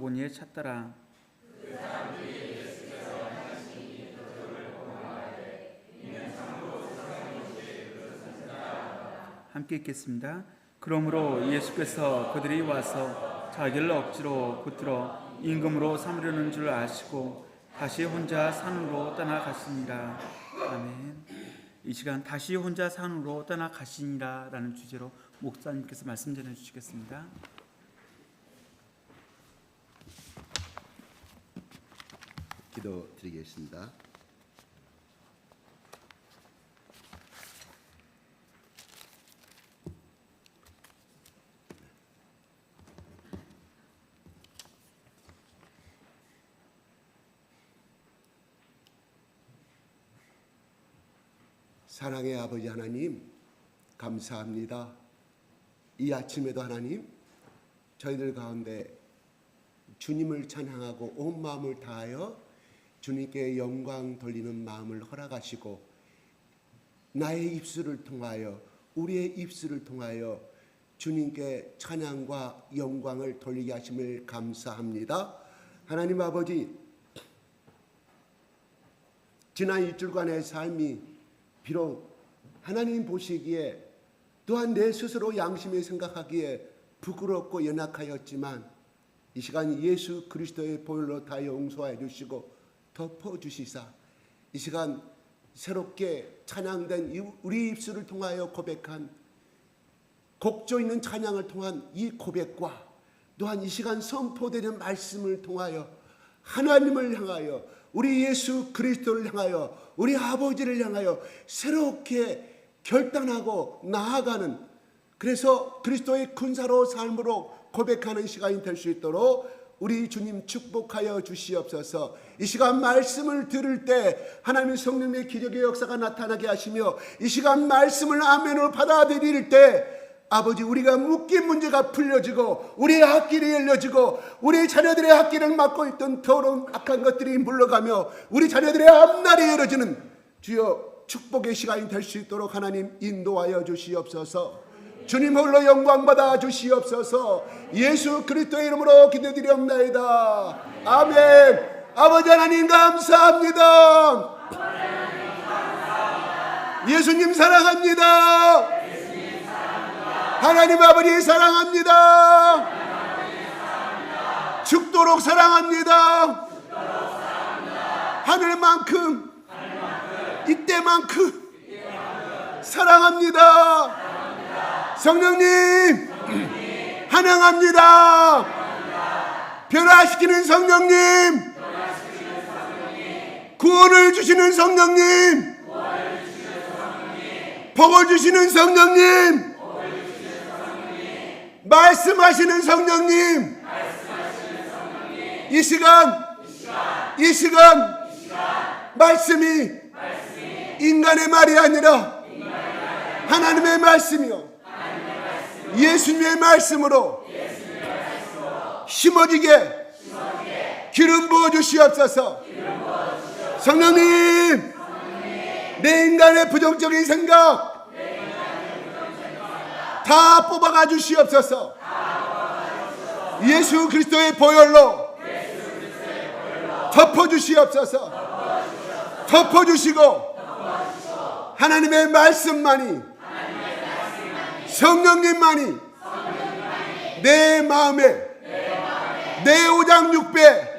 바구니에 찼더라. 함께 읽겠습니다. 그러므로 예수께서 그들이 와서 자기를 억지로 붙들어 임금으로 삼으려는 줄 아시고 다시 혼자 산으로 떠나가시니라. 아멘. 이 시간 다시 혼자 산으로 떠나가시니라 라는 주제로 목사님께서 말씀 전해주시겠습니다. 기도드리겠습니다. 사랑의 아버지 하나님, 감사합니다. 이 아침에도 하나님, 저희들 가운데 주님을 찬양하고 온 마음을 다하여 주님께 영광 돌리는 마음을 허락하시고 나의 입술을 통하여, 우리의 입술을 통하여 주님께 찬양과 영광을 돌리게 하심을 감사합니다. 하나님 아버지, 지난 일주일간의 삶이 비록 하나님 보시기에 또한 내 스스로 양심에 생각하기에 부끄럽고 연약하였지만 이 시간 예수 그리스도의 보혈로 다 용서해 주시고 덮어주시사 이 시간 새롭게 찬양된 우리 입술을 통하여 고백한 곡조 있는 찬양을 통한 이 고백과 또한 이 시간 선포되는 말씀을 통하여 하나님을 향하여 우리 예수 그리스도를 향하여 우리 아버지를 향하여 새롭게 결단하고 나아가는, 그래서 그리스도의 군사로 삶으로 고백하는 시간이 될 수 있도록 우리 주님 축복하여 주시옵소서. 이 시간 말씀을 들을 때 하나님의 성령의 기적의 역사가 나타나게 하시며 이 시간 말씀을 아멘으로 받아들일 때 아버지, 우리가 묶인 문제가 풀려지고 우리의 앞길이 열려지고 우리 자녀들의 앞길을 막고 있던 더러운 악한 것들이 물러가며 우리 자녀들의 앞날이 열어지는 주여 축복의 시간이 될 수 있도록 하나님 인도하여 주시옵소서. 주님 홀로 영광 받아 주시옵소서. 예수 그리스도의 이름으로 기도드리옵나이다. 아멘. 아버지 하나님 감사합니다. 예수님 사랑합니다. 하나님 아버지 사랑합니다. 죽도록 사랑합니다. 하늘만큼 이때만큼 사랑합니다. 성령님 환영합니다. 변화시키는 성령님, 구원을 주시는 성령님, 복을 주시는 성령님, 말씀하시는 성령님, 이 시간 말씀이 인간의 말이 아니라 하나님의 말씀이요 예수님의 말씀으로 심어지게 기름 부어 주시옵소서. 성령님, 내 인간의 부정적인 생각 다 뽑아가 주시옵소서. 예수 그리스도의 보혈로 덮어주시옵소서. 덮어주시고 하나님의 말씀만이, 성령님만이 내 마음에, 내 오장육배,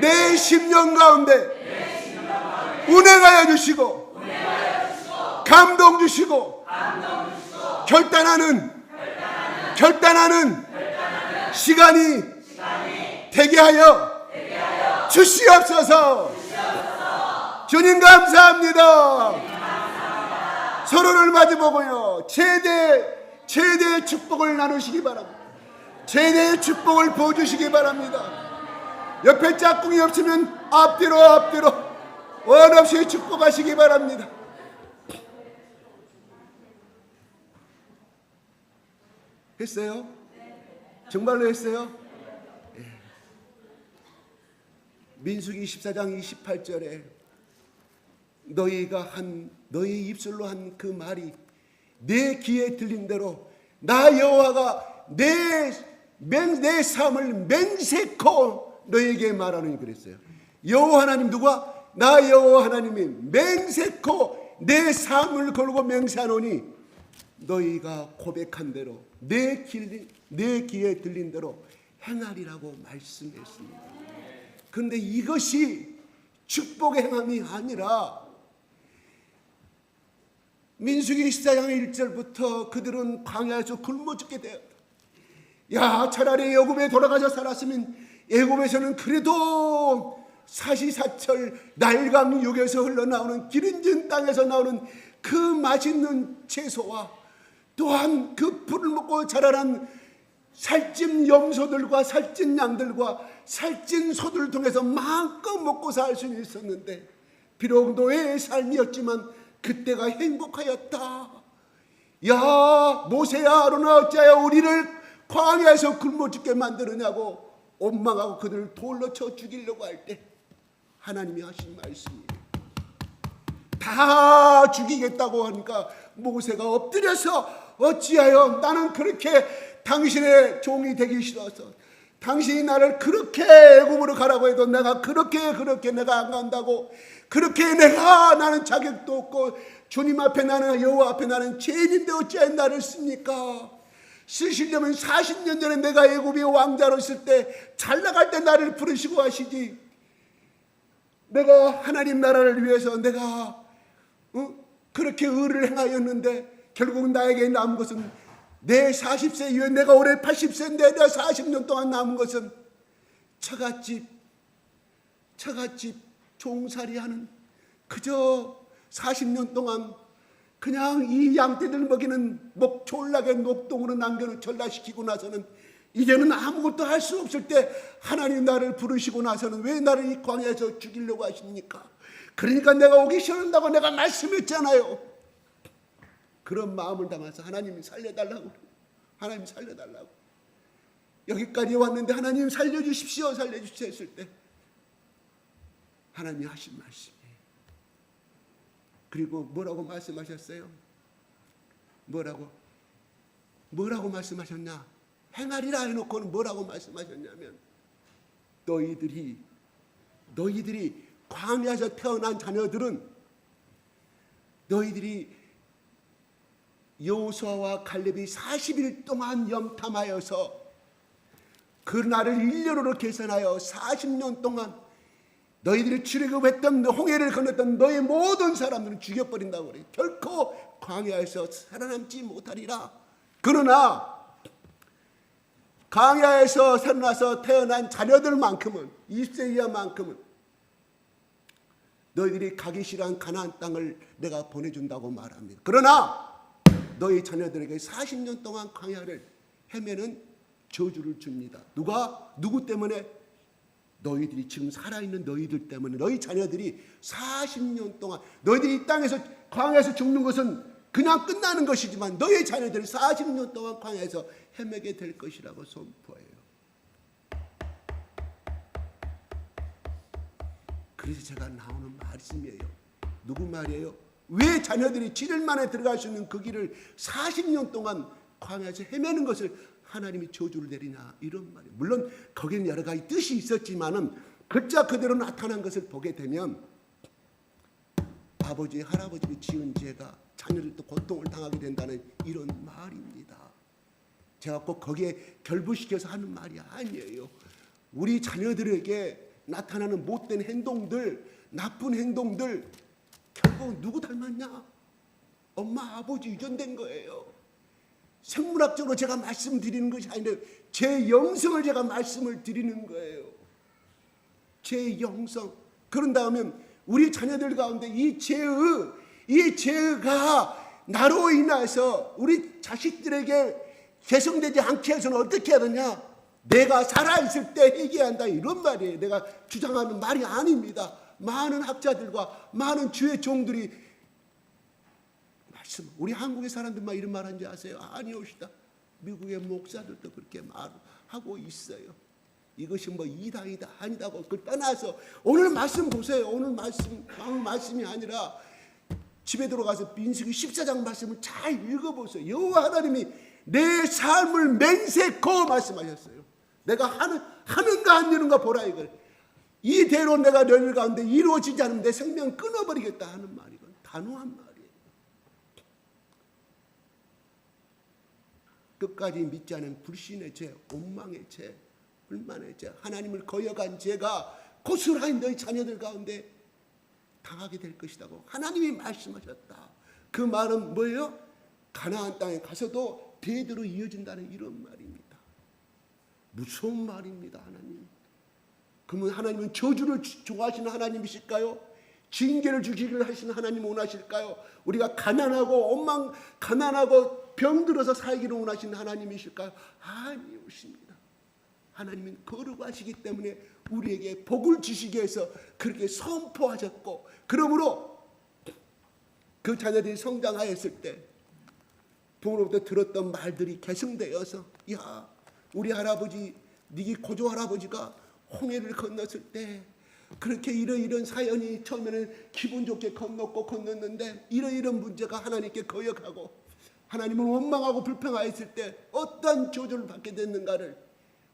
내 심령 가운데 운행하여 주시고 감동 주시고 결단하는 시간이 되게 하여 주시옵소서. 주님 감사합니다. 서로를 마주보고요 최대의 축복을 나누시기 바랍니다. 최대의 축복을 보여주시기 바랍니다. 옆에 짝꿍이 없으면 앞뒤로 원 없이 축복하시기 바랍니다. 했어요? 정말로 했어요? 민수기 14장 28절에 너희 입술로 한 그 말이 내 귀에 들린 대로 나 여호와가 내 내 삶을 맹세코 너에게 말하노니 그랬어요. 여호와 하나님 누가? 나 여호와 하나님이 맹세코 내 삶을 걸고 맹세하노니 너희가 고백한 대로 내 귀에 들린 대로 행하리라고 말씀했습니다. 그런데 이것이 축복의 행함이 아니라 민수기 14장 1절부터 그들은 광야에서 굶어 죽게 되었다. 야, 차라리 애굽에 돌아가서 살았으면 애굽에서는 그래도 사시사철 날강 육에서 흘러나오는 기름진 땅에서 나오는 그 맛있는 채소와 또한 그 풀을 먹고 자라난 살찐 염소들과 살찐 양들과 살찐 소들을 통해서 마음껏 먹고 살 수 있었는데 비록 노예의 삶이었지만 그때가 행복하였다. 야, 모세야 아론아 어찌하여 우리를 광야에서 굶어 죽게 만드느냐고 원망하고 그들을 돌로 쳐 죽이려고 할 때 하나님이 하신 말씀이에요. 다 죽이겠다고 하니까 모세가 엎드려서 어찌하여 나는 그렇게 당신의 종이 되기 싫어서 당신이 나를 그렇게 애굽으로 가라고 해도 내가 그렇게 내가 안 간다고 그렇게 나는 자격도 없고 주님 앞에 나는 여호와 앞에 나는 죄인인데 어찌하여 나를 씁니까? 쓰시려면 40년 전에 내가 애굽의 왕자로 있을 때 잘 나갈 때 나를 부르시고 하시지. 내가 하나님 나라를 위해서 내가 그렇게 의를 행하였는데 결국 나에게 남은 것은 내 40세 이후에 내가 올해 80세인데 내가 40년 동안 남은 것은 처갓집 종살이하는 그저 40년 동안 그냥 이 양떼들 먹이는 목졸라게 녹동으로 남겨놓은 전라시키고 나서는 이제는 아무것도 할 수 없을 때 하나님 나를 부르시고 나서는 왜 나를 이 광야에서 죽이려고 하십니까? 그러니까 내가 오기 싫은다고 내가 말씀했잖아요. 그런 마음을 담아서 하나님이 살려달라고, 하나님 살려달라고. 여기까지 왔는데 하나님 살려주십시오 했을 때 하나님이 하신 말씀이에요. 그리고 뭐라고 말씀하셨어요? 뭐라고 말씀하셨냐? 행하리라 해놓고는 뭐라고 말씀하셨냐면 너희들이 광야에서 태어난 자녀들은 너희들이 여호수아와 갈렙이 40일 동안 염탐하여서 그 날을 1년으로 계산하여 40년 동안 너희들이 출애굽했던 홍해를 건넜던 너희 모든 사람들은 죽여버린다고 그래요. 결코 광야에서 살아남지 못하리라. 그러나 광야에서 살아나서 태어난 자녀들만큼은 20세 이하만큼은 너희들이 가기 싫어한 가나안 땅을 내가 보내준다고 말합니다. 그러나 너희 자녀들에게 40년 동안 광야를 헤매는 저주를 줍니다. 누구 때문에? 너희들이 지금 살아있는 너희들 때문에. 너희 자녀들이 40년 동안 너희들이 이 땅에서 광야에서 죽는 것은 그냥 끝나는 것이지만 너희 자녀들이 40년 동안 광야에서 헤매게 될 것이라고 선포해요. 그래서 제가 나오는 말씀이에요. 누구 말이에요? 왜 자녀들이 7일 만에 들어갈 수 있는 그 길을 40년 동안 광야에서 헤매는 것을 하나님이 저주를 내리냐, 이런 말이에요. 물론 거기는 여러 가지 뜻이 있었지만은 글자 그대로 나타난 것을 보게 되면 아버지 할아버지가 지은 죄가 자녀들도 고통을 당하게 된다는 이런 말입니다. 제가 꼭 거기에 결부시켜서 하는 말이 아니에요. 우리 자녀들에게 나타나는 못된 행동들, 나쁜 행동들 결국 누구 닮았냐? 엄마 아버지 유전된 거예요. 생물학적으로 제가 말씀드리는 것이 아니라 제 영성을 제가 말씀을 드리는 거예요. 제 영성. 그런다면 우리 자녀들 가운데 이 죄가 나로 인해서 우리 자식들에게 개성되지 않게 해서는 어떻게 해야 되냐? 내가 살아있을 때 회개한다, 이런 말이에요. 내가 주장하는 말이 아닙니다. 많은 학자들과 많은 주의 종들이 말씀, 우리 한국의 사람들만 이런 말 하는지 아세요? 아니오시다. 미국의 목사들도 그렇게 말하고 있어요. 이것이 뭐 이다이다 아니다고 그걸 떠나서 오늘 말씀 보세요. 오늘 말씀이 아니라 집에 들어가서 민수기 14장 말씀을 잘 읽어보세요. 여호와 하나님이 내 삶을 맹세코 말씀하셨어요. 내가 하는가 안 되는가 보라 이걸. 이대로 내가 너희 가운데 이루어지지 않으면 내 생명 끊어버리겠다 하는 말이건 단호한 말이에요. 끝까지 믿지 않은 불신의 죄, 원망의 죄, 불만의 죄, 하나님을 거역한 죄가 고스란히 너희 자녀들 가운데 당하게 될 것이라고 하나님이 말씀하셨다. 그 말은 뭐예요? 가나안 땅에 가서도 대대로 이어진다는 이런 말입니다. 무서운 말입니다. 하나님. 그러면 하나님은 저주를 좋아하시는 하나님이실까요? 징계를 주기를 하시는 하나님 원하실까요? 우리가 가난하고 병들어서 살기를 원하시는 하나님이실까요? 아니오십니다. 하나님은 거룩하시기 때문에 우리에게 복을 주시기 위해서 그렇게 선포하셨고, 그러므로 그 자녀들이 성장하였을 때 부모로부터 들었던 말들이 계승되어서, 야, 우리 할아버지, 네 고조 할아버지가 홍해를 건넜을 때 그렇게 이런 사연이 처음에는 기분 좋게 건넜는데 이런 문제가 하나님께 거역하고 하나님을 원망하고 불평하였을 때 어떠한 저주를 받게 됐는가를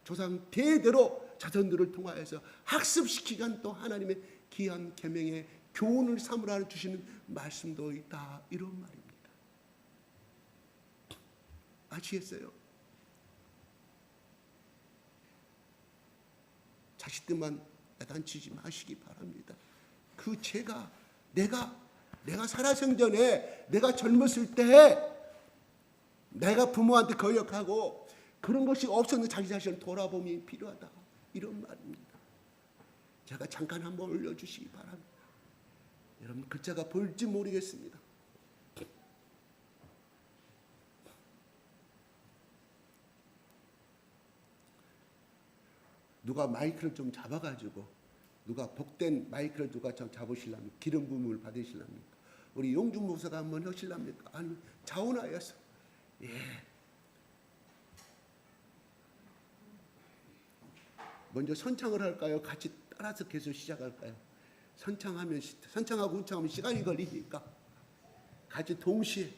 조상 대대로 자손들을 통하여서 학습시키간 또 하나님의 귀한 계명의 교훈을 삼으라 주시는 말씀도 있다, 이런 말입니다. 아시겠어요? 자식들만 야단치지 마시기 바랍니다. 그 죄가 내가 살아생전에 내가 젊었을 때 내가 부모한테 거역하고 그런 것이 없었는데 자기 자신을 돌아봄이 필요하다, 이런 말입니다. 제가 잠깐 한번 올려주시기 바랍니다. 여러분 글자가 볼지 모르겠습니다. 누가 마이크를 좀 잡아가지고, 누가 복된 마이크를 누가 좀 잡으실랍니까? 기름 부음을 받으실랍니까? 우리 용준 목사가 한번 하실랍니까? 아니, 자원하여서. 예. 먼저 선창을 할까요? 같이 따라서 계속 시작할까요? 선창하고 훈창하면 시간이 걸리니까 같이 동시에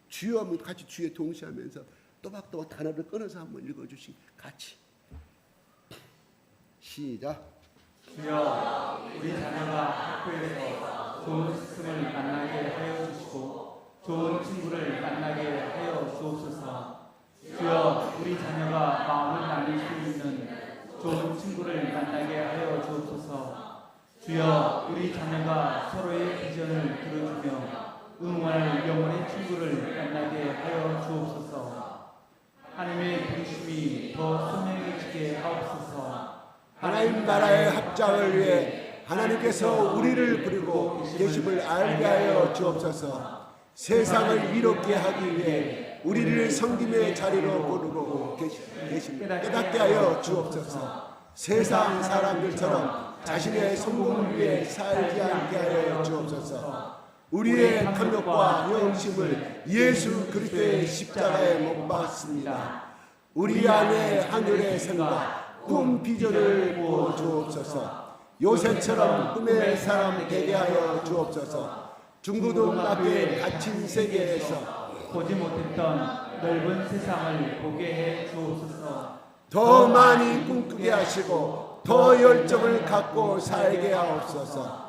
주여 같이 주여 동시에 하면서 또박또박 단어를 끊어서 한번 읽어주시. 같이 시작. 주여, 우리 자녀가 학교에서 좋은 스승을 만나게 하여 주시고 좋은 친구를 만나게 하여 주옵소서. 주여, 우리 자녀가 마음을 나눌 수 있는 좋은 친구를 만나게 하여 주옵소서. 주여, 우리 자녀가 서로의 비전을 들어주며 응원할 영혼의 친구를 만나게 하여 주옵소서. 하나님의 부르심이 더 선명해지게 하옵소서. 하나님 나라의 확장을 위해 하나님께서 우리를 부르고 계심을 알게 하여 주옵소서. 세상을 이롭게 하기 위해 우리를 섬김의 자리로 부르고 계심을 깨닫게 하여 주옵소서. 세상 사람들처럼 자신의 성공을 위해 살지 않게 하여 주옵소서. 우리의 탐욕과 영심을 예수 그리스도의 십자가에 못 박았습니다. 우리 안에 하늘의 생각, 꿈 비전을 부어 주옵소서. 요새처럼 꿈의 사람 되게 하여 주옵소서. 중구동 앞에 갇힌 세계에서 보지 못했던 넓은 세상을 보게 해 주옵소서. 더 많이 꿈꾸게 하시고 더 열정을 갖고 살게 하옵소서.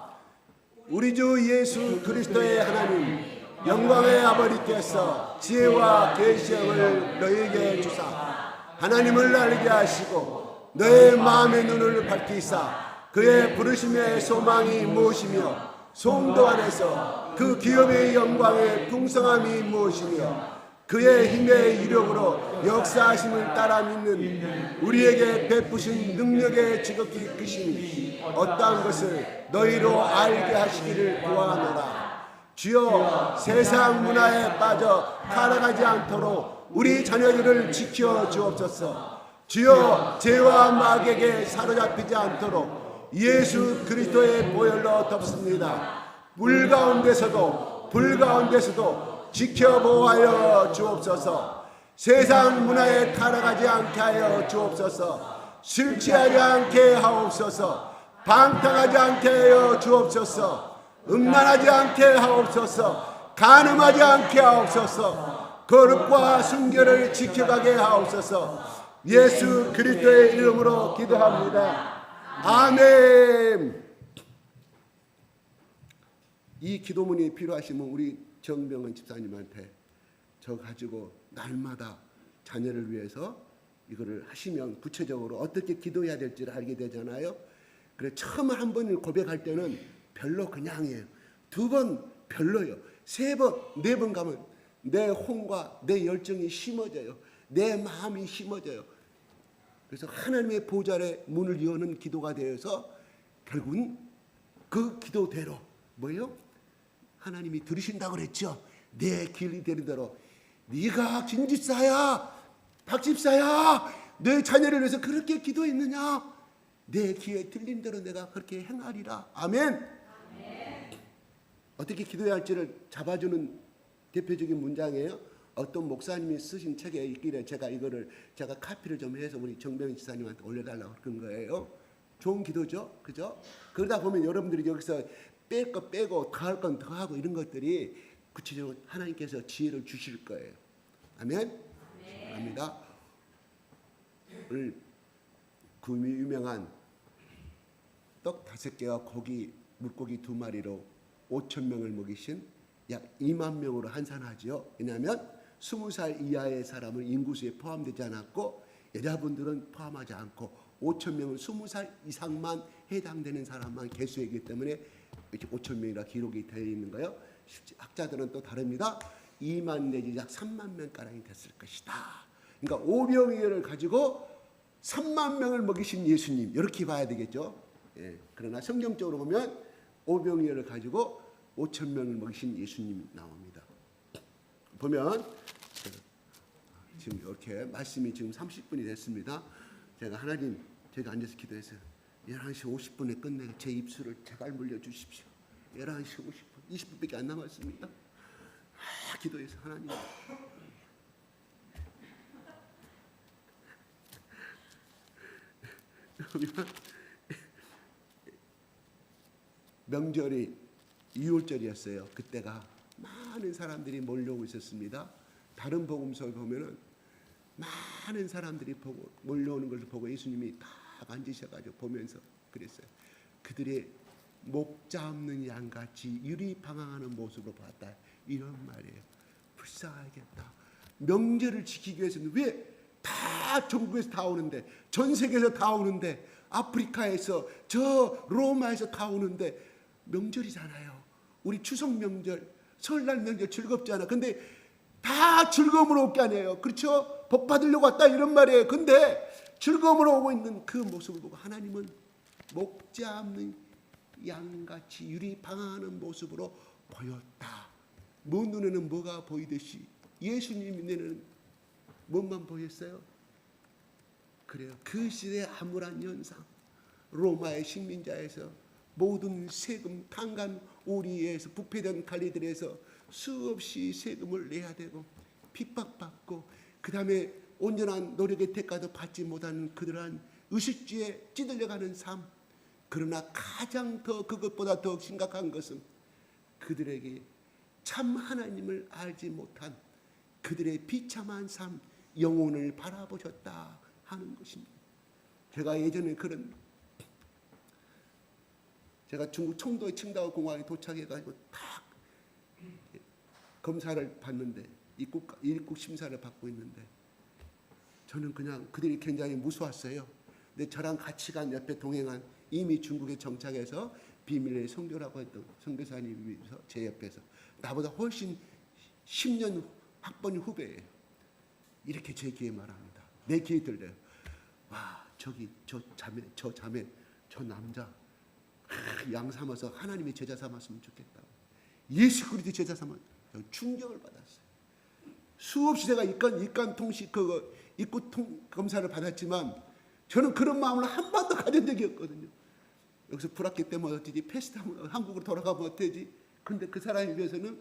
우리 주 예수 그리스도의 하나님, 영광의 아버지께서 지혜와 계시형을 너희에게 주사 하나님을 알게 하시고 너의 마음의 눈을 밝히사 그의 부르심의 소망이 무엇이며 성도 안에서 그 기업의 영광의 풍성함이 무엇이며 그의 힘의 이력으로 역사하심을 따라 믿는 우리에게 베푸신 능력의 지극히 크심이 어떠한 것을 너희로 알게 하시기를 구하노라. 주여, 세상 문화에 빠져 타락하지 않도록 우리 자녀들을 지켜 주옵소서. 주여, 죄와 마귀에게 사로잡히지 않도록 예수 그리스도의 보혈로 덮습니다. 물 가운데서도 지켜보아여 주옵소서. 세상 문화에 타락하지 않게 하여 주옵소서. 술 취하지 않게 하옵소서. 방탕하지 않게 하여 주옵소서. 음란하지 않게 하옵소서. 간음하지 않게 하옵소서. 거룩과 순결을 지켜가게 하옵소서. 예수 그리스도의 이름으로 기도합니다. 아멘. 이 기도문이 필요하시면 우리 정병헌 집사님한테 저 가지고 날마다 자녀를 위해서 이거를 하시면 구체적으로 어떻게 기도해야 될지를 알게 되잖아요. 그래 처음 한 번을 고백할 때는 별로 그냥이에요. 두 번 별로요. 세 번, 네 번 가면 내 혼과 내 열정이 심어져요. 내 마음이 심어져요. 그래서 하나님의 보좌의 문을 여는 기도가 되어서 결국은 그 기도대로 뭐예요? 하나님이 들으신다고 그랬죠. 내 길이 되는 대로 네가 김집사야 박집사야 내 자녀를 위해서 그렇게 기도했느냐? 내 귀에 들린 대로 내가 그렇게 행하리라. 아멘. 어떻게 기도해야 할지를 잡아주는 대표적인 문장이에요. 어떤 목사님이 쓰신 책에 있길래 제가 카피를 좀 해서 우리 정병헌 지사님한테 올려달라고 그런 거예요. 좋은 기도죠, 그죠? 그러다 보면 여러분들이 여기서 뺄 거 빼고 더 할 건 더 하고 이런 것들이 구체적으로 하나님께서 지혜를 주실 거예요. 아멘. 합니다. 오늘 그 유명한 떡 5개와 물고기 2마리로 5,000명을 먹이신 약 2만 명으로 환산하죠. 왜냐하면 20살 이하의 사람은 인구수에 포함되지 않았고 여자분들은 포함하지 않고 5,000명은 20살 이상만 해당되는 사람만 개수이기 때문에 이렇게 5,000명이라 기록이 되어 있는 거예요. 학자들은 또 다릅니다. 2만 내지 약 3만 명가량이 됐을 것이다. 그러니까 오병이어를 가지고 3만 명을 먹이신 예수님 이렇게 봐야 되겠죠. 예. 그러나 성경적으로 보면 오병이어를 가지고 5,000명을 먹이신 예수님 나옵니다. 보면 지금 이렇게 말씀이 지금 30분이 됐습니다. 제가 하나님 제가 앉아서 기도해서 11시 50분에 끝내고 제 입술을 제발 물려주십시오. 11시 50분 20분밖에 안 남았습니다. 기도해서 하나님 명절이 6월절이었어요. 그때가 많은 사람들이 몰려오고 있었습니다. 다른 복음서에 보면은 많은 사람들이 몰려오는 걸 보고 예수님이 딱 앉으셔가지고 보면서 그랬어요. 그들의 목 잡는 양같이 유리방황하는 모습으로 봤다. 이런 말이에요. 불쌍하겠다. 명절을 지키기 위해서는 왜 다 전국에서 다 오는데 전 세계에서 다 오는데 아프리카에서 저 로마에서 다 오는데 명절이잖아요. 우리 추석 명절, 설날 명절 즐겁지 않아. 근데 다 즐거움으로 올 게 아니에요. 그렇죠? 복 받으려고 왔다 이런 말이에요. 근데 즐거움으로 오고 있는 그 모습을 보고 하나님은 목지 않는 양같이 유리방황하는 모습으로 보였다. 뭐 눈에는 뭐가 보이듯이 예수님 눈에는 뭔만 보였어요? 그래요. 그 시대의 암울한 현상, 로마의 식민자에서 모든 세금, 탄간, 오리에서 부패된 관리들에서 수없이 세금을 내야 되고 핍박받고 그 다음에 온전한 노력의 대가도 받지 못하는 그들한 의식주에 찌들려가는 삶. 그러나 가장 더 그것보다 더 심각한 것은 그들에게 참 하나님을 알지 못한 그들의 비참한 삶, 영혼을 바라보셨다 하는 것입니다. 제가 예전에 제가 중국 청도의 칭다오 공항에 도착해가지고 딱 검사를 받는데 입국 심사를 받고 있는데 저는 그냥 그들이 굉장히 무서웠어요. 근데 저랑 같이 간 옆에 동행한 이미 중국에 정착해서 비밀의 성교라고 했던 선교사님이 제 옆에서 나보다 훨씬 10년 학번 후배예요. 이렇게 제 귀에 말합니다. 내 귀에 들려요. 와, 저기 저 자매, 저 남자 양 삼아서 하나님의 제자 삼았으면 좋겠다. 예수 그리스도 제자 삼아 충격을 받았어요. 수없이 제가 입간 통식 입국 검사를 받았지만 저는 그런 마음을 한 번도 가진 적이 없거든요. 여기서 불합격 때문에 어쩌지, 패스트하면 한국으로 돌아가면 어쩌지. 그런데 그 사람에 비해서는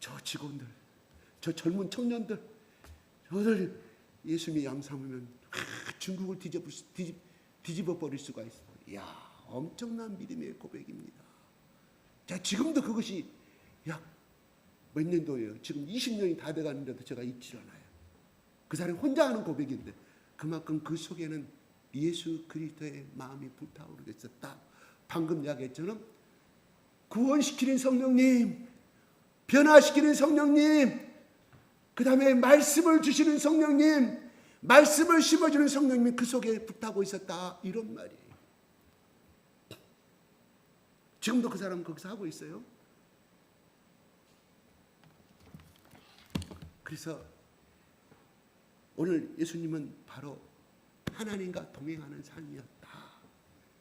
저 직원들, 저 젊은 청년들, 저들 예수님의 양 삼으면 중국을 뒤집어 버릴 수가 있어요. 이야, 엄청난 믿음의 고백입니다. 자, 지금도 그것이 약 몇 년도예요? 지금 20년이 다 돼가는데도 제가 잊지 않아요. 그 사람이 혼자 하는 고백인데 그만큼 그 속에는 예수 그리스도의 마음이 불타오르게 있었다. 방금 이야기했처럼 구원시키는 성령님, 변화시키는 성령님, 그 다음에 말씀을 주시는 성령님, 말씀을 심어주는 성령님이 그 속에 불타고 있었다. 이런 말이에요. 지금도 그 사람은 거기서 하고 있어요. 그래서 오늘 예수님은 바로 하나님과 동행하는 삶이었다.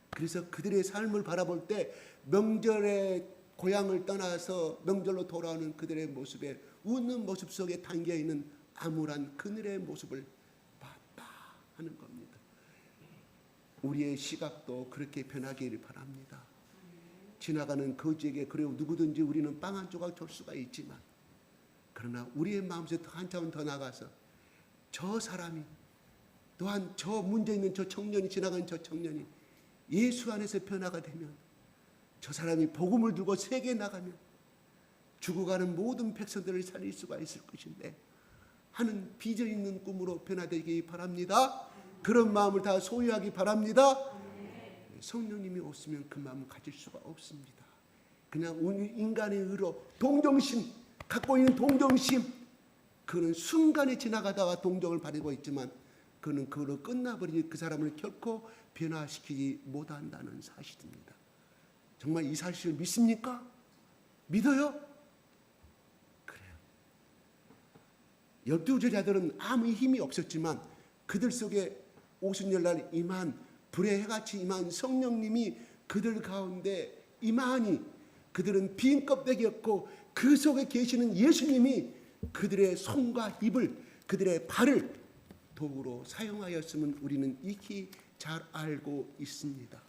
그래서 그들의 삶을 바라볼 때 명절의 고향을 떠나서 명절로 돌아오는 그들의 모습에 웃는 모습 속에 담겨있는 암울한 그늘의 모습을 봤다 하는 겁니다. 우리의 시각도 그렇게 변하기를 바랍니다. 지나가는 거지에게 그리고 누구든지 우리는 빵 한 조각 줄 수가 있지만 그러나 우리의 마음에서 한 차원 더 나가서 저 사람이 또한 저 문제 있는 저 청년이 지나가는 저 청년이 예수 안에서 변화가 되면 저 사람이 복음을 들고 세계에 나가면 죽어가는 모든 백성들을 살릴 수가 있을 것인데 하는 비전 있는 꿈으로 변화되기 바랍니다. 그런 마음을 다 소유하기 바랍니다. 성령님이 없으면 그 마음을 가질 수가 없습니다. 그냥 인간의 의로 동정심 갖고 있는 동정심 그는 순간에 지나가다가 동정을 받고 있지만 그는 그로 끝나버리니 그 사람을 결코 변화시키지 못한다는 사실입니다. 정말 이 사실을 믿습니까? 믿어요? 그래요. 12 제자들은 아무 힘이 없었지만 그들 속에 오순절날 임한 불의 해같이 임한 성령님이 그들 가운데 임하니 그들은 빈 껍데기였고 그 속에 계시는 예수님이 그들의 손과 입을 그들의 발을 도구로 사용하였음을 우리는 익히 잘 알고 있습니다.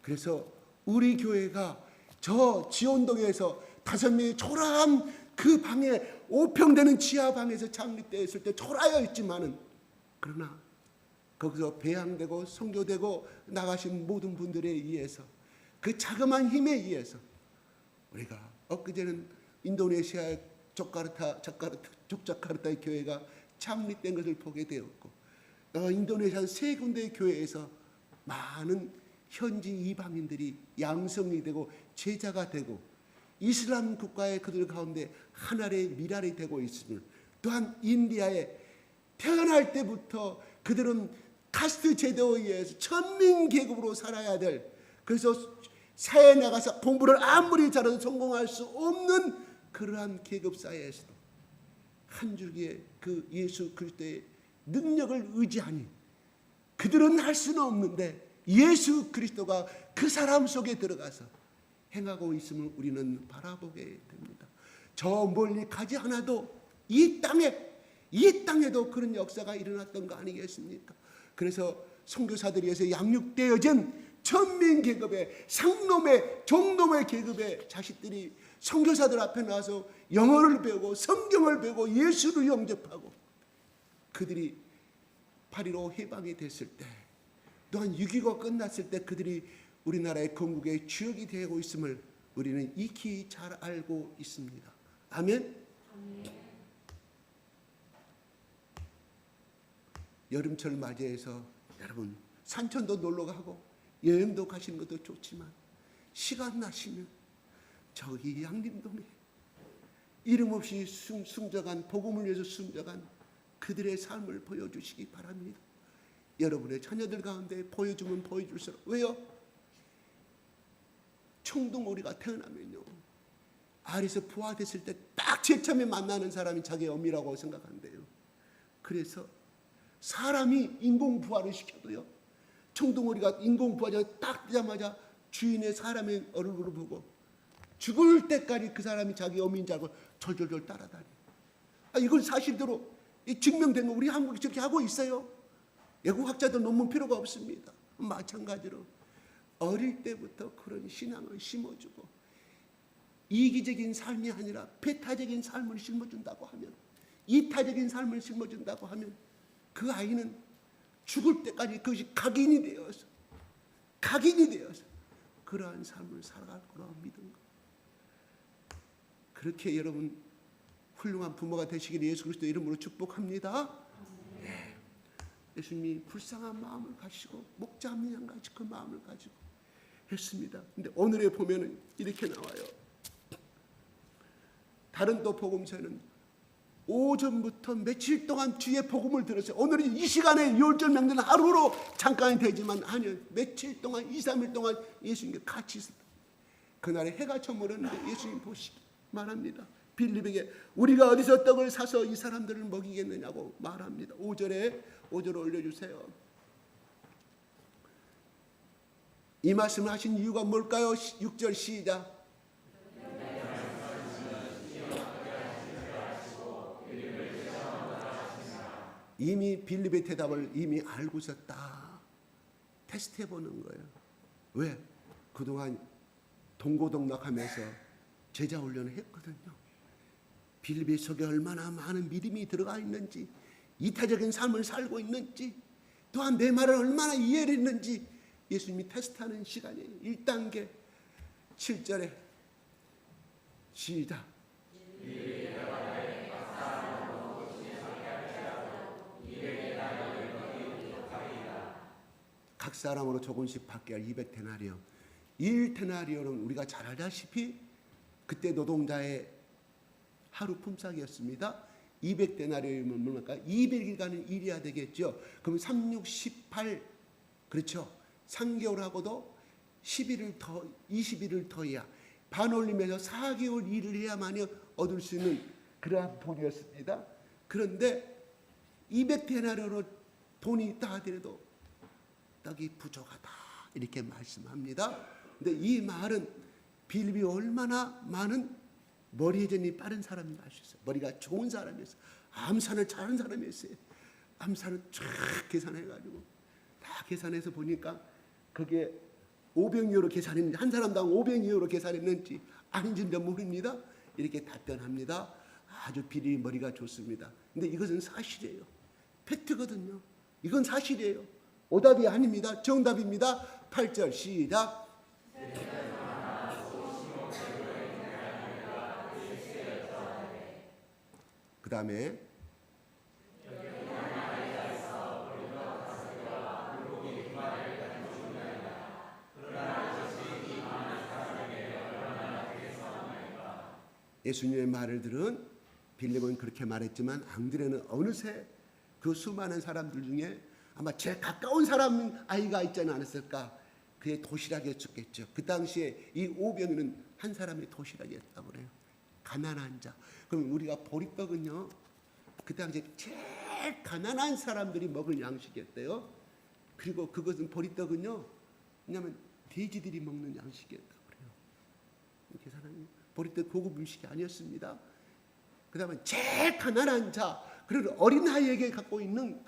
그래서 우리 교회가 저 지원동에서 5명의 초라한 그 방에 5평되는 지하 방에서 창립되었을 때 초라하여 있지만은 그러나 거기서 배양되고 선교되고 나가신 모든 분들에 의해서 그 자그마한 힘에 의해서 우리가 엊그제는 인도네시아의 족자카르타의 교회가 창립된 것을 보게 되었고 인도네시아 3군데의 교회에서 많은 현지 이방인들이 양성이 되고 제자가 되고 이슬람 국가의 그들 가운데 하나의 미랄이 되고 있음을 또한 인디아에 태어날 때부터 그들은 카스트 제도에 의해서 천민계급으로 살아야 될 그래서 사회에 나가서 공부를 아무리 잘해도 성공할 수 없는 그러한 계급 사회에서도 한 줄기의 그 예수 그리스도의 능력을 의지하니 그들은 할 수는 없는데 예수 그리스도가 그 사람 속에 들어가서 행하고 있음을 우리는 바라보게 됩니다. 저 멀리 가지 않아도 이 땅에도 그런 역사가 일어났던 거 아니겠습니까? 그래서 선교사들에 의해서 양육되어진 천민 계급의 상놈의 종놈의 계급의 자식들이 선교사들 앞에 나와서 영어를 배우고 성경을 배우고 예수를 영접하고 그들이 8.15 해방이 됐을 때 또한 6.25가 끝났을 때 그들이 우리나라의 건국의 주역이 되고 있음을 우리는 익히 잘 알고 있습니다. 아멘. 여름철 맞이해서 여러분 산천도 놀러 가고 여행도 가시는 것도 좋지만 시간 나시면 저기 양림동에 이름 없이 숨져간 복음을 위해서 숨져간 그들의 삶을 보여주시기 바랍니다. 여러분의 자녀들 가운데 보여주면 보여줄수록 왜요? 청둥오리가 태어나면요 알에서 부화됐을 때 딱 제일 처음에 만나는 사람이 자기 어미라고 생각한대요. 그래서 사람이 인공부화를 시켜도요 청둥오리가 인공부화가 딱 되자마자 주인의 사람의 얼굴을 보고 죽을 때까지 그 사람이 자기 어미인 줄 알고 졸졸졸 따라다녀요. 이건 사실대로 증명된 거 우리 한국이 저렇게 하고 있어요. 외국 학자들 논문 필요가 없습니다. 마찬가지로 어릴 때부터 그런 신앙을 심어주고 이기적인 삶이 아니라 배타적인 삶을 심어준다고 하면 이타적인 삶을 심어준다고 하면 그 아이는 죽을 때까지 그것이 각인이 되어서 그러한 삶을 살아갈 거라고 믿은 거. 그렇게 여러분 훌륭한 부모가 되시기를 예수 그리스도 이름으로 축복합니다. 네. 예수님이 불쌍한 마음을 가지고 목자 한 양 가지고 그 마음을 가지고 했습니다. 근데 오늘에 보면은 이렇게 나와요. 다른 또 복음서는 오전부터 며칠 동안 주의 복음을 들었어요. 오늘은 이 시간에 유월절 명절 하루로 잠깐이 되지만 아니요, 며칠 동안 2, 3일 동안 예수님과 같이 있었다. 그날에 해가 저물었는데 예수님 보시기 말합니다. 빌립에게 우리가 어디서 떡을 사서 이 사람들을 먹이겠느냐고 말합니다. 5절 올려주세요. 이 말씀을 하신 이유가 뭘까요? 6절 시작. 이미 빌립의 대답을 이미 알고 있었다. 테스트해 보는 거예요. 왜? 그동안 동고동락하면서 제자 훈련을 했거든요. 빌립의 속에 얼마나 많은 믿음이 들어가 있는지, 이타적인 삶을 살고 있는지, 또한 내 말을 얼마나 이해를 했는지 예수님이 테스트하는 시간이에요. 1단계 7절에 시작. 각 사람으로 조금씩 받게 할 200데나리온. 1데나리온은 우리가 잘 알다시피 그때 노동자의 하루 품삯이었습니다. 200데나리온이면 뭡니까? 200일간은 일해야 되겠죠. 그럼 3, 6, 18 그렇죠. 3개월하고도 11일 더 20일을 더해야 반올림해서 4개월 일을 해야만이 얻을 수 있는 그러한 돈이었습니다. 그런데 200데나리온으로 돈이 있다 하더라도 떡이 부족하다 이렇게 말씀합니다. 근데 이 말은 빌립이 얼마나 많은 머리회전이 빠른 사람인가 알 수 있어요. 머리가 좋은 사람이었어요. 암산을 잘하는 사람이었어요. 암산을 쫙 계산해가지고 다 계산해서 보니까 그게 500유로 계산했는지 한 사람당 500유로 계산했는지 아닌지는 모릅니다. 이렇게 답변합니다. 아주 빌립이 머리가 좋습니다. 근데 이것은 사실이에요. 팩트거든요. 이건 사실이에요. 오답이 아닙니다. 정답입니다. 8절 시작. 그 다음에 예수님의 말을 들은 빌립은 그렇게 말했지만 앙드레는 어느새 그 수많은 사람들 중에 아마 제일 가까운 사람 아이가 있지 않았을까? 그의 도시락이었겠죠. 그 당시에 이 오병이는 한 사람의 도시락이었다고 그래요. 가난한 자. 그럼 우리가 보리떡은요, 그 당시에 제일 가난한 사람들이 먹을 양식이었대요. 그리고 그것은 보리떡은요, 왜냐하면 돼지들이 먹는 양식이었다고 그래요. 계산하면 보리떡 고급 음식이 아니었습니다. 그 다음에 제일 가난한 자, 그리고 어린아이에게 갖고 있는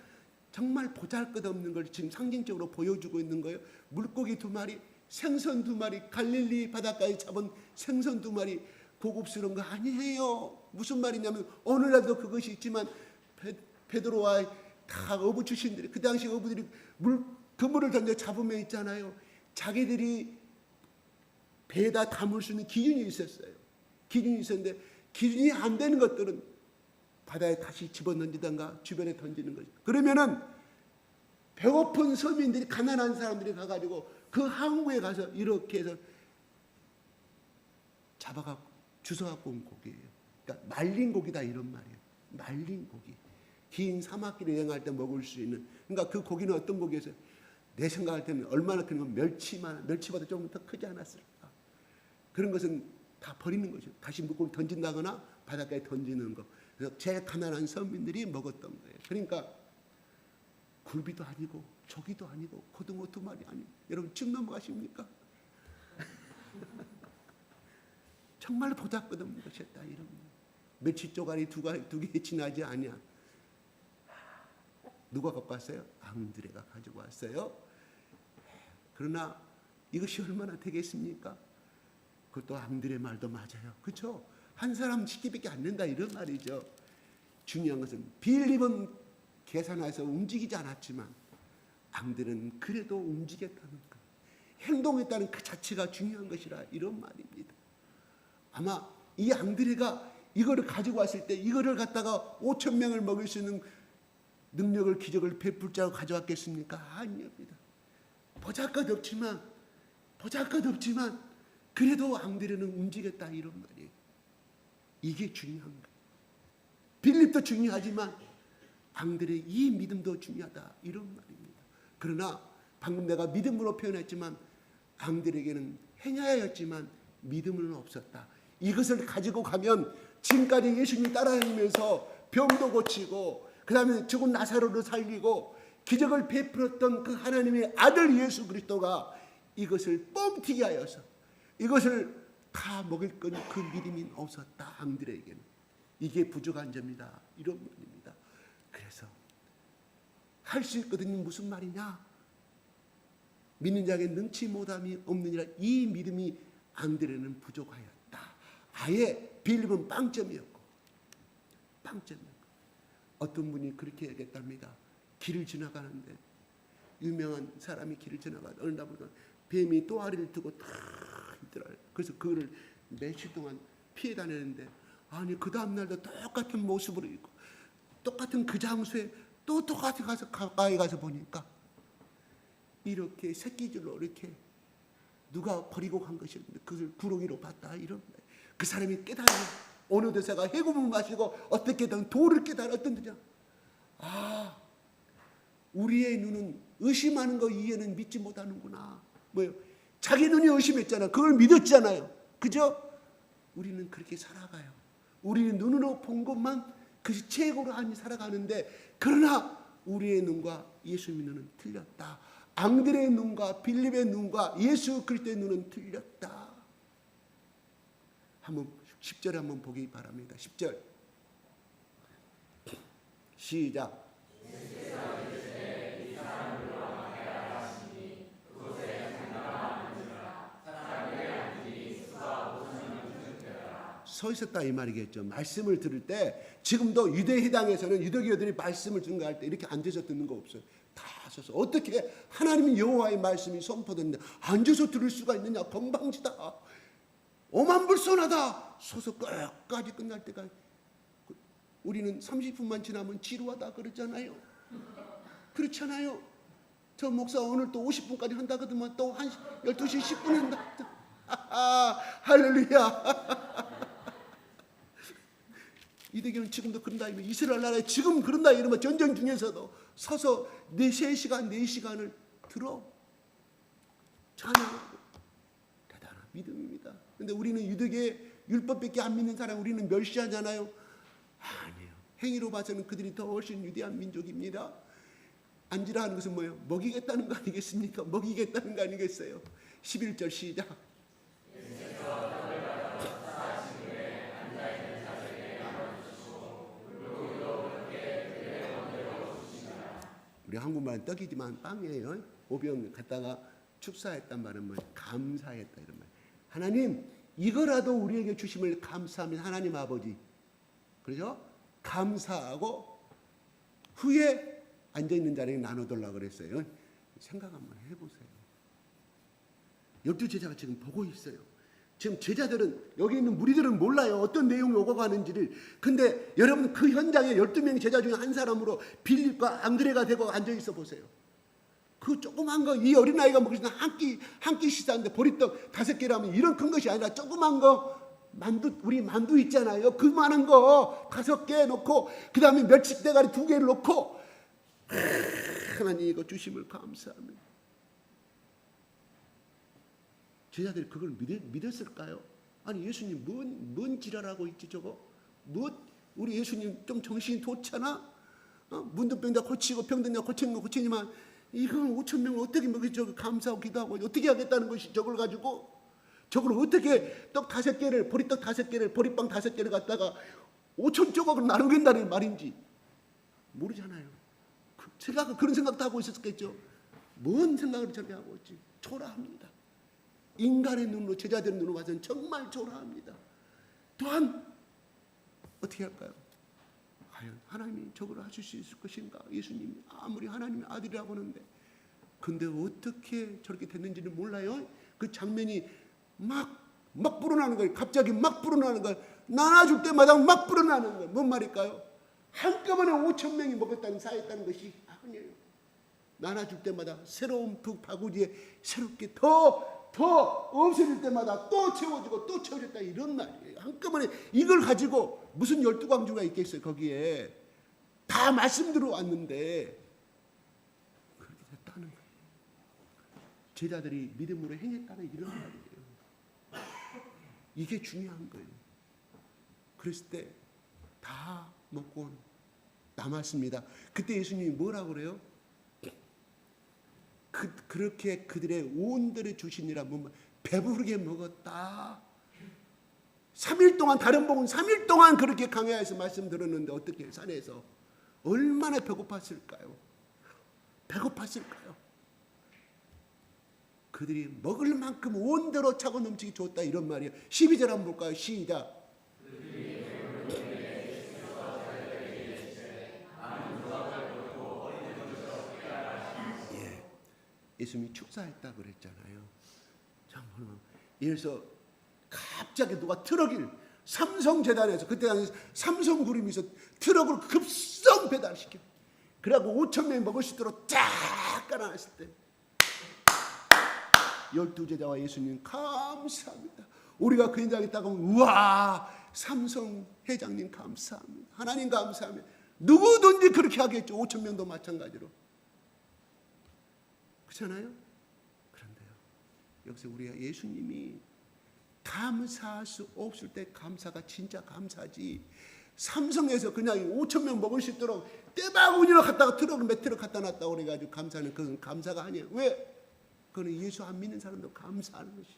정말 보잘것없는 걸 지금 상징적으로 보여주고 있는 거예요. 물고기 2마리, 생선 2마리, 갈릴리 바닷가에 잡은 생선 2마리, 고급스러운 거 아니에요. 무슨 말이냐면 오늘날도 그것이 있지만 베드로와 다 어부 출신들이 그 당시 어부들이 그물을 던져 잡으면 있잖아요. 자기들이 배에다 담을 수 있는 기준이 있었어요. 기준이 있었는데 기준이 안 되는 것들은 바다에 다시 집어던지던가 주변에 던지는 거죠. 그러면은 배고픈 서민들이 가난한 사람들이 가가지고 그 항구에 가서 이렇게 해서 잡아갖고 주워갖고 온 고기예요. 그러니까 말린 고기다 이런 말이에요. 말린 고기. 긴 사막길을 여행할 때 먹을 수 있는. 그러니까 그 고기는 어떤 고기였어요? 내 생각할 때는 얼마나 크면 멸치보다 조금 더 크지 않았을까. 그런 것은 다 버리는 거죠. 다시 물고기 던진다거나 바닷가에 던지는 거. 그래서 제일 가난한 서민들이 먹었던 거예요. 그러니까 굴비도 아니고 조기도 아니고 고등어 2마리 아니고 여러분 쭉 넘어가십니까? 정말 보잘것없는 것이었다. 이런 멸치 쪼가리 2개 지나지 아니야. 누가 갖고 왔어요? 앙드레가 가지고 왔어요. 그러나 이것이 얼마나 되겠습니까? 그것도 앙드레 말도 맞아요. 그렇죠? 한 사람 시키밖에 안 된다 이런 말이죠. 중요한 것은 빌립은 계산해서 움직이지 않았지만 앙드레는 그래도 움직였다는 것. 행동했다는 그 자체가 중요한 것이라 이런 말입니다. 아마 이 앙드레가 이거를 가지고 왔을 때 이거를 갖다가 5천 명을 먹일 수 있는 능력을 기적을 베풀 자고 가져왔겠습니까? 아닙니다. 보잘것없지만 그래도 앙드레는 움직였다 이런 말이에요. 이게 중요한 거예요. 빌립도 중요하지만 앙드레의 이 믿음도 중요하다 이런 말입니다. 그러나 방금 내가 믿음으로 표현했지만 앙드레에게는 행하였지만 믿음은 없었다. 이것을 가지고 가면 지금까지 예수님 따라다니면서 병도 고치고 그 다음에 죽은 나사로를 살리고 기적을 베풀었던 그 하나님의 아들 예수 그리스도가 이것을 뻥튀기 하여서 이것을 다 먹일 건 그 믿음이 없었다. 앙드레에게는. 이게 부족한 점이다. 이런 말입니다. 그래서 할 수 있거든요. 무슨 말이냐? 믿는 자에게 능치 못함이 없느니라. 이 믿음이 앙드레는 부족하였다. 아예 빌립은 빵점이었고 어떤 분이 그렇게 얘기했답니다. 길을 지나가는데 유명한 사람이 길을 지나가다 어느 날 보니까 뱀이 또아리를 두고 탁 있더라. 그래서 그거를 며칠 동안 피해 다녔는데 아니 그 다음날도 똑같은 모습으로 있고 똑같은 그 장소에 또 똑같이 가까이 가서 보니까 이렇게 새끼줄로 이렇게 누가 버리고 간 것이었는데 그것을 구렁이로 봤다 이런 거예요. 그 사람이 깨달아 어느 데서가 해고물 마시고 어떻게든 도를 깨달았던 데냐. 아, 우리의 눈은 의심하는 거 이해는 믿지 못하는구나. 뭐요? 자기 눈이 의심했잖아. 그걸 믿었잖아요. 그죠? 우리는 그렇게 살아가요. 우리는 눈으로 본 것만 그것이 최고로 하니 살아가는데 그러나 우리의 눈과 예수님의 눈은 틀렸다. 앙드레의 눈과 빌립의 눈과 예수 그리스도의 눈은 틀렸다. 한번 10절 한번 보기 바랍니다. 10절 시작. 서 있었다 이 말이겠죠. 말씀을 들을 때 지금도 유대 해당에서는 유대교들이 말씀을 증거할 때 이렇게 앉아서 듣는 거 없어요. 다 서서 어떻게 하나님의 여호와의 말씀이 선포됐는데 앉아서 들을 수가 있느냐. 건방지다. 오만불손하다. 서서 끝까지 끝날 때까지. 우리는 30분만 지나면 지루하다 그러잖아요. 그렇잖아요. 저 목사 오늘 또 50분까지 한다 그러면 또 한 12시 10분 한다. 할렐루야. 이대교는 지금도 그런다. 이스라엘 나라에 지금 그런다 이러면 전쟁 중에서도 서서 3시간 4시간을 들어 찬양하고 대단한 믿음입니다. 그런데 우리는 유대교의 율법밖에 안 믿는 사람 우리는 멸시하잖아요. 아니에요. 행위로 봐서는 그들이 더 훨씬 위대한 민족입니다. 앉으라 하는 것은 뭐예요? 먹이겠다는 거 아니겠습니까? 먹이겠다는 거 아니겠어요? 11절 시작. 우리 한국말은 떡이지만 빵이에요. 오병 갖다가 축사했단 말은 뭐 감사했다 이런 말. 하나님 이거라도 우리에게 주심을 감사하면 하나님 아버지. 그렇죠? 감사하고 후에 앉아있는 자리에 나눠달라고 그랬어요. 생각 한번 해보세요. 12제자가 지금 보고 있어요. 지금 제자들은 여기 있는 무리들은 몰라요. 어떤 내용이 오고 가는지를. 근데 여러분 그 현장에 12명의 제자 중에 한 사람으로 빌립과 앙드레가 되고 앉아있어 보세요. 그 조그만 거 이 어린아이가 먹을 수 있는 한 끼 식사인데 보리떡 5개라면 이런 큰 것이 아니라 조그만 거 만두 우리 만두 있잖아요. 그 많은 거 5개 놓고 그 다음에 멸치 대가리 2개를 놓고 하나님 이거 주심을 감사합니다. 제자들이 그걸 믿었을까요? 아니 예수님 뭔 지랄하고 있지 저거? 우리 예수님 좀 정신이 좋잖아? 문둥병자 고치고 병든자 고치는 거 고치지만 이건 5천 명을 어떻게 먹이 저거 감사하고 기도하고 어떻게 하겠다는 것이 저걸 가지고 저걸 어떻게 떡 5개를 보리떡 5개를 보리빵 5개를 갖다가 5천 조각으로 나누겠다는 말인지 모르잖아요. 그런 생각도 하고 있었겠죠. 뭔 생각을 저렇게 하고 있지? 초라합니다. 인간의 눈으로 제자들의 눈으로 봐서는 정말 초라합니다. 또한 어떻게 할까요? 과연 하나님이 저걸 하실 수 있을 것인가? 예수님이 아무리 하나님의 아들이라고 하는데 근데 어떻게 저렇게 됐는지는 몰라요. 그 장면이 막 불어나는 거예요. 갑자기 막 불어나는 거예요. 나눠줄 때마다 막 불어나는 거예요. 뭔 말일까요? 한꺼번에 5,000명이 먹었다는 사였다는 것이 아니에요. 나눠줄 때마다 새로운 바구니에 새롭게 더 없어질 때마다 또 채워지고 또 채워졌다, 이런 말이에요. 한꺼번에 이걸 가지고 무슨 12광주가 있겠어요. 거기에 다 말씀 들어왔는데 그렇게 됐다는 거예요. 제자들이 믿음으로 행했다는 이런 말이에요. 이게 중요한 거예요. 그랬을 때 다 먹고 남았습니다. 그때 예수님이 뭐라고 그래요? 그렇게 그들의 온들을 주시니라. 배부르게 먹었다. 3일 동안, 다른 복음 3일 동안 그렇게 강야에서 말씀 들었는데 어떻게 산에서 얼마나 배고팠을까요? 그들이 먹을 만큼 온대로 차고 넘치게 줬다, 이런 말이에요. 12절 한번 볼까요? 시작. 예수님이 축사했다 그랬잖아요. 참, 이래서 갑자기 누가 트럭을 삼성재단에서, 그때 당시 삼성그룹에서 트럭을 급성 배달시켜. 그래갖고 5,000명이 먹을 수 있도록 쫙 깔아놨을 때 12제자와 예수님 감사합니다. 우리가 그 현장에 있다가 우와, 삼성 회장님 감사합니다. 하나님 감사합니다. 누구든지 그렇게 하겠죠. 5,000명도 마찬가지로. 그렇잖아요? 그런데요, 여기서 우리가 예수님이 감사할 수 없을 때 감사가 진짜 감사지, 삼성에서 그냥 5,000명 먹을 수 있도록 떼바구니로 갖다가 트럭을 몇 트럭 갖다 놨다고 그래가지고 감사하는, 그건 감사가 아니에요. 왜? 그거는 예수 안 믿는 사람도 감사하는 것이,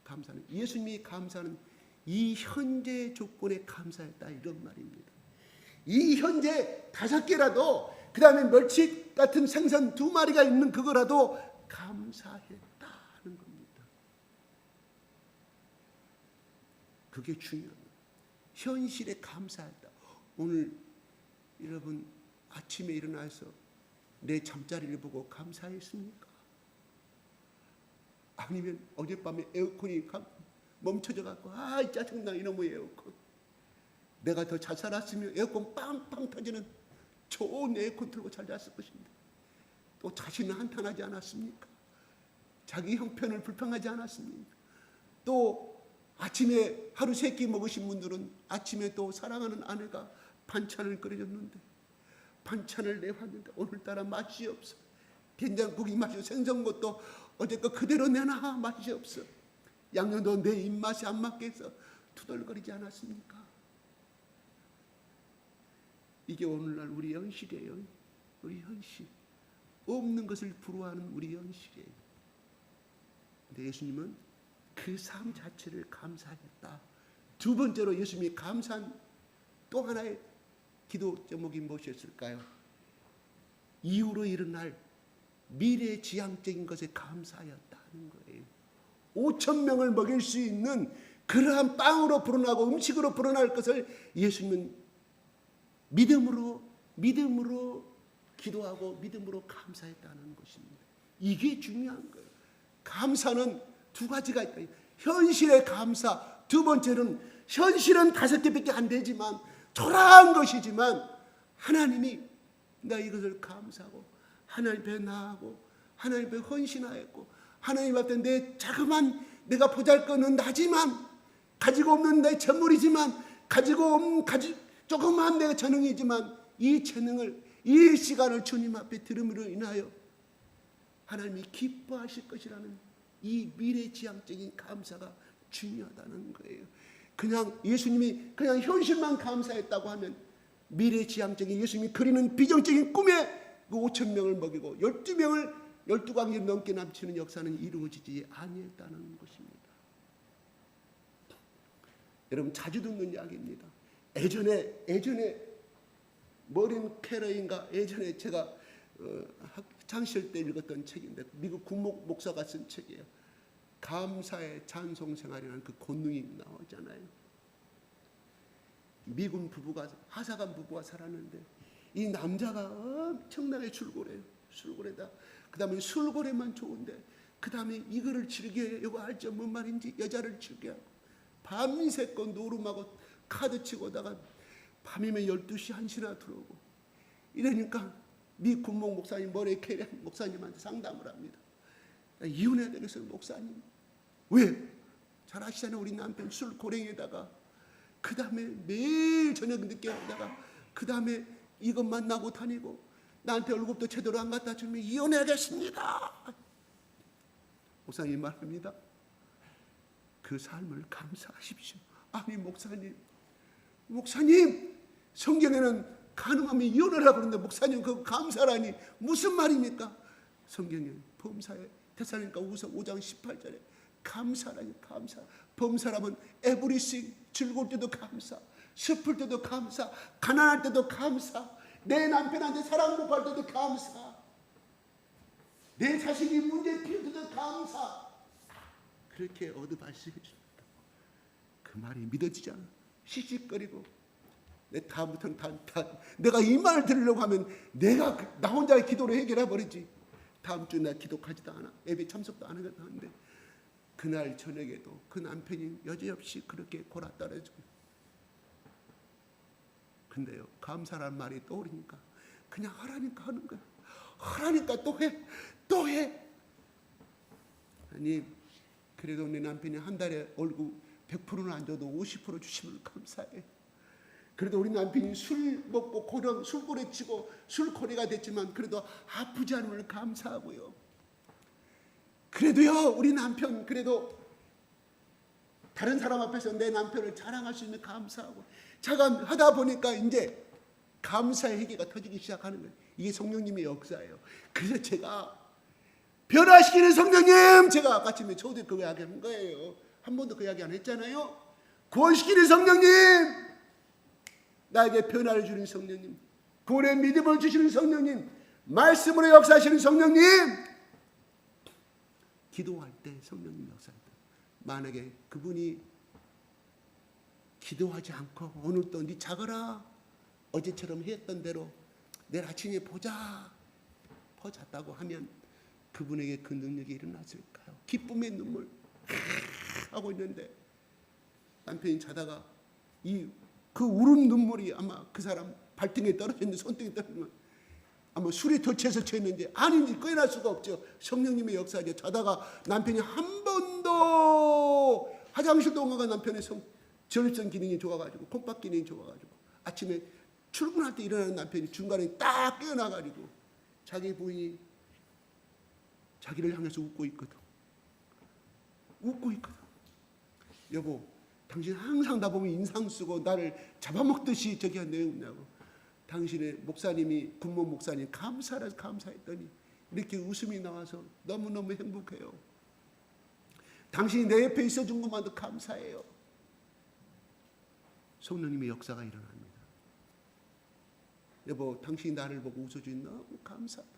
감사는 예수님이 감사하는 이 현재 조건에 감사했다, 이런 말입니다. 이 현재 5개라도, 그 다음에 멸치 같은 생선 2마리가 있는 그거라도 감사했다는 겁니다. 그게 중요한 거예요. 현실에 감사했다. 오늘 여러분 아침에 일어나서 내 잠자리를 보고 감사했습니까? 아니면 어젯밤에 에어컨이 멈춰져 갖고 짜증나, 이놈의 에어컨, 내가 더 잘 살았으면 에어컨 빵빵 터지는 좋은 에어컨 틀고 잘 잤을 것입니다. 또 자신은 한탄하지 않았습니까? 자기 형편을 불평하지 않았습니까? 또 아침에 하루 3끼 먹으신 분들은 아침에 또 사랑하는 아내가 반찬을 끓여줬는데, 반찬을 내왔는데 오늘따라 맛이 없어. 된장국이 맛이 없어. 생선것도 어제 거 그대로 내놔, 맛이 없어. 양념도 내 입맛에 안 맞게 해서 투덜거리지 않았습니까? 이게 오늘날 우리 현실이에요. 우리 현실. 없는 것을 부러워하는 우리 현실이에요. 근데 예수님은 그 삶 자체를 감사했다. 두 번째로 예수님이 감사한 또 하나의 기도 제목이 무엇이었을까요? 이후로 일어날 미래지향적인 것에 감사하였다는 거예요. 5,000명을 먹일 수 있는 그러한 빵으로 불어나고 음식으로 불어날 것을 예수님은 믿음으로 기도하고 믿음으로 감사했다는 것입니다. 이게 중요한 거예요. 감사는 2가지가 있다. 현실의 감사, 두 번째는 현실은 5개밖에 안 되지만 초라한 것이지만 하나님이 나 이것을 감사하고 하나님 앞에 나아가고 하나님 앞에 헌신하였고 하나님 앞에 내 자그만, 내가 보잘것은 나지만 가지고 없는 내 재물이지만 조그마한 내 재능이지만 이 재능을, 이 시간을 주님 앞에 들음으로 인하여 하나님이 기뻐하실 것이라는 이 미래지향적인 감사가 중요하다는 거예요. 그냥 예수님이 그냥 현실만 감사했다고 하면 미래지향적인 예수님이 그리는 비정적인 꿈에 그 5,000명을 먹이고 12광이 넘게 남치는 역사는 이루어지지 아니했다는 것입니다. 여러분 자주 듣는 이야기입니다. 예전에 머린 캐러인가, 예전에 제가 학창시절 때 읽었던 책인데 미국 군목 목사가 쓴 책이에요. 감사의 찬송 생활이라는 그 권능이 나오잖아요. 미군 부부가, 하사관 부부가 살았는데 이 남자가 엄청나게 술고래다. 그 다음에 술고래만 좋은데 그 다음에 이거를 즐겨요. 이거 알죠? 뭔 말인지? 여자를 즐겨하고 밤새껏 노름하고 카드 치고 오다가 밤이면 12시 1시나 들어오고 이러니까 미 군목 목사님 머리에 캐리 목사님한테 상담을 합니다. 나 이혼해야 되겠어요 목사님. 왜? 잘 아시잖아요. 우리 남편 술 고랭에다가 그 다음에 매일 저녁 늦게 오다가 그 다음에 이것 만나고 다니고 나한테 월급도 제대로 안 갖다 주면 이혼해야겠습니다. 목사님 말합니다. 그 삶을 감사하십시오. 아니 목사님 성경에는 가능하면 이혼을 하라고 그러는데 목사님 그거 감사라니 무슨 말입니까? 성경에 범사에 데살로니가후서 5장 18절에 감사라니 감사. 범사라면 에브리싱 즐거울 때도 감사, 슬플 때도 감사, 가난할 때도 감사, 내 남편한테 사랑 못 받을 때도 감사, 내 자식이 문제 피울 때도 감사. 그렇게 얻어발시해 줍니다. 그 말이 믿어지지 않아. 씩씩거리고 내 다음부터는 내가 이 말을 들으려고 하면 내가 나 혼자의 기도로 해결해 버리지. 다음 주에 나 기도하지도 않아. 예배 참석도 안 하는데 그날 저녁에도 그 남편이 여지없이 그렇게 골아 떨어지고. 근데요 감사란 말이 떠오르니까 그냥 하라니까 하는 거야. 하라니까 또 해. 아니 그래도 내 남편이 한 달에 월급 100%는 안 줘도 50% 주시면 감사해. 그래도 우리 남편이 술 먹고 술고래 치고 술거리가 됐지만 그래도 아프지 않으면 감사하고요. 그래도요 우리 남편 그래도 다른 사람 앞에서 내 남편을 자랑할 수 있는 감사하고 자가 하다 보니까 이제 감사의 회개가 터지기 시작하는 거예요. 이게 성령님의 역사예요. 그래서 제가 변화시키는 성령님, 제가 아까 아침에 초대 그 이야기 한 거예요. 한 번도 그 이야기 안 했잖아요. 구원시키는 성령님, 나에게 변화를 주는 성령님, 구원의 믿음을 주시는 성령님, 말씀으로 역사하시는 성령님. 기도할 때 성령님 역사할 때 만약에 그분이 기도하지 않고 오늘 또 네 자거라 어제처럼 했던 대로 내일 아침에 보자 잤다고 하면 그분에게 그 능력이 일어났을까요? 기쁨의 눈물 하고 있는데 남편이 자다가 그 울음 눈물이 아마 그 사람 발등에 떨어졌는데 손등에 떨어지면 아마 술이 더 취해서 취했는지 아닌지 꺼낼 수가 없죠. 성령님의 역사죠. 자다가 남편이 한 번도 화장실도 온 거가 남편의 전립선 기능이 좋아가지고 콩팥 기능이 좋아가지고 아침에 출근할 때 일어나는 남편이 중간에 딱 깨어나가지고 자기 부인이 자기를 향해서 웃고 있거든. 여보, 당신 항상 나 보면 인상 쓰고 나를 잡아먹듯이 저기 한 내용 없냐고. 당신의 목사님이 군목 목사님 감사했더니 이렇게 웃음이 나와서 너무너무 행복해요. 당신이 내 옆에 있어준 것만도 감사해요. 성령님의 역사가 일어납니다. 여보, 당신이 나를 보고 웃어주니 너무 감사하다.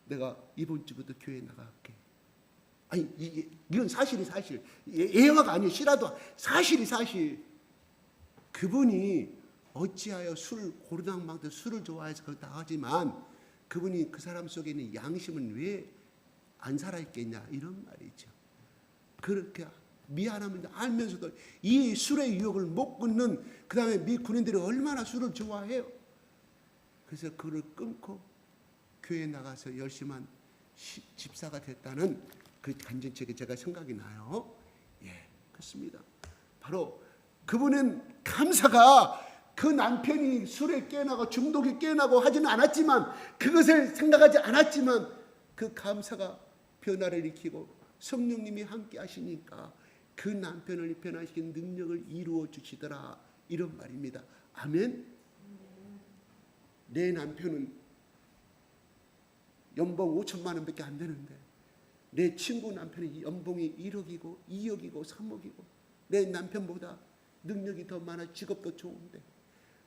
내가 이번 주부터 교회 나갈게. 아니 이건 사실이 사실. 예화가 아니에요. 시라도 사실. 그분이 어찌하여 고르당망도 술을 좋아해서 그렇다 하지만 그분이 그 사람 속에 있는 양심은 왜 안 살아있겠냐 이런 말이죠. 그렇게 미안하면 알면서도 이 술의 유혹을 못 끊는 그 다음에 미 군인들이 얼마나 술을 좋아해요. 그래서 그를 끊고 교회에 나가서 열심한 집사가 됐다는 그 간증책이 제가 생각이 나요. 예, 그렇습니다. 바로 그분은 감사가 그 남편이 술에 깨어나고 중독에 깨어나고 하지는 않았지만 그것을 생각하지 않았지만 그 감사가 변화를 일으키고 성령님이 함께 하시니까 그 남편을 변화시키는 능력을 이루어 주시더라 이런 말입니다. 아멘. 내 남편은 연봉 5천만 원밖에 안 되는데 내 친구 남편이 연봉이 1억이고 2억이고 3억이고 내 남편보다 능력이 더 많아 직업도 좋은데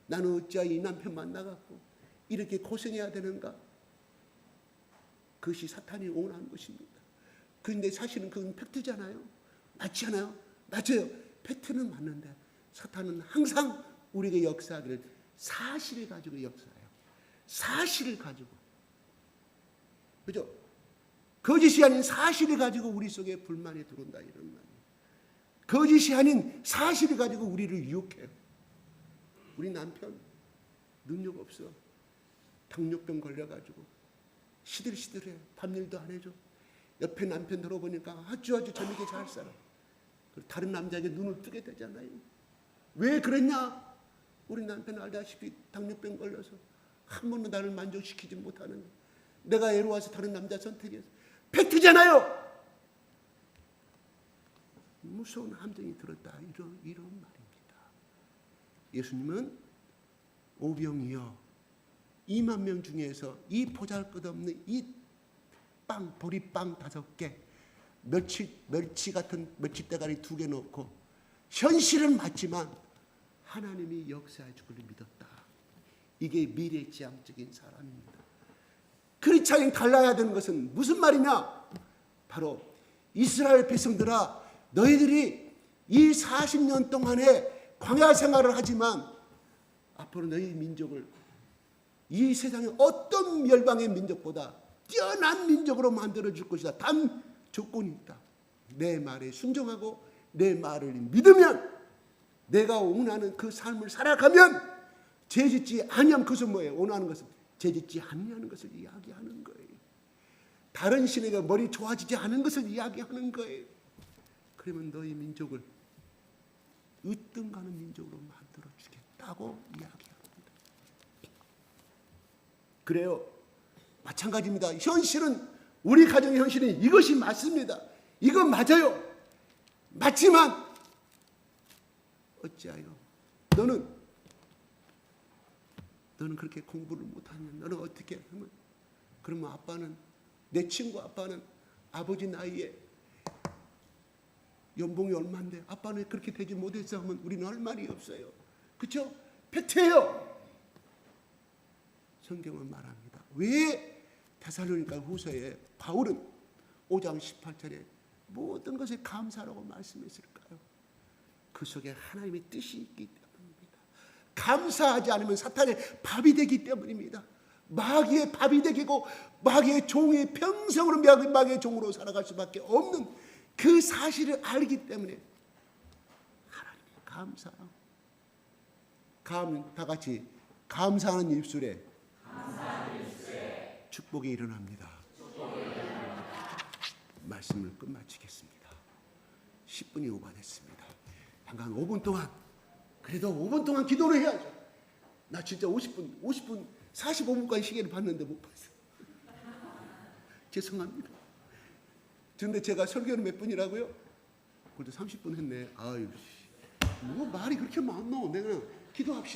나는 어찌하여 이 남편 만나갖고 이렇게 고생해야 되는가? 그것이 사탄이 원하는 것입니다. 그런데 사실은 그건 팩트잖아요. 맞지 않아요? 맞아요. 팩트는 맞는데 사탄은 항상 우리에게 역사하기를 사실을 가지고 역사해요. 사실을 가지고. 그죠? 거짓이 아닌 사실을 가지고 우리 속에 불만이 들어온다 이런 말이에요. 거짓이 아닌 사실을 가지고 우리를 유혹해요. 우리 남편 능력 없어. 당뇨병 걸려가지고 시들시들해. 밤일도 안 해줘. 옆에 남편 들어보니까 아주 재밌게 잘 살아. 다른 남자에게 눈을 뜨게 되잖아요. 왜 그랬냐? 우리 남편 알다시피 당뇨병 걸려서 한 번도 나를 만족시키지 못하는, 내가 애로워서 다른 남자 선택해서 팩트잖아요. 무서운 함정이 들었다. 이런 말입니다. 예수님은 오병이어 2만 명 중에서 이 보잘것없는 이 보리빵 5개, 멸치 같은 멸치대가리 2개 넣고 현실은 맞지만 하나님이 역사해 주길 믿었다. 이게 미래지향적인 사람입니다. 크리스찬이 달라야 되는 것은 무슨 말이냐? 바로 이스라엘 백성들아, 너희들이 이 40년 동안에 광야 생활을 하지만 앞으로 너희 민족을 이 세상의 어떤 열방의 민족보다 뛰어난 민족으로 만들어줄 것이다. 단 조건이 있다. 내 말에 순종하고 내 말을 믿으면, 내가 원하는 그 삶을 살아가면, 죄짓지 아니하면, 그것은 뭐예요? 원하는 것은 죄짓지 아니하는 것을 이야기하는 거예요. 다른 신에게 머리 좋아지지 않은 것을 이야기하는 거예요. 그러면 너희 민족을 으뜸가는 민족으로 만들어주겠다고 이야기합니다. 그래요. 마찬가지입니다. 현실은, 우리 가정의 현실은 이것이 맞습니다. 이건 맞아요. 맞지만 어찌하여 너는 그렇게 공부를 못하냐? 너는 어떻게 하면? 그러면 아빠는, 내 친구 아빠는 아버지 나이에 연봉이 얼마인데 아빠는 그렇게 되지 못했어 하면 우리는 할 말이 없어요. 그렇죠? 팩트예요. 성경은 말합니다. 왜 데살로니가 후서에 바울은 5장 18절에 모든 것에 감사라고 말씀했을까요? 그 속에 하나님의 뜻이 있기 때문입니다. 감사하지 않으면 사탄의 밥이 되기 때문입니다. 마귀의 밥이 되고 마귀의 종이 평생으로 마귀의 종으로 살아갈 수밖에 없는 그 사실을 알기 때문에 하나님 감사. 다 같이 감사하는 입술에 축복이 일어납니다. 말씀을 끝마치겠습니다. 10분이 오바됐습니다. 잠깐 5분 동안, 그래도 5분 동안 기도를 해야죠. 나 진짜 50분 45분까지 시계를 봤는데 못 봤어요. 죄송합니다. 그런데 제가 설교는 몇 분이라고요? 그래도 30분 했네. 아유, 뭐 말이 그렇게 많노? 내가 기도합시다.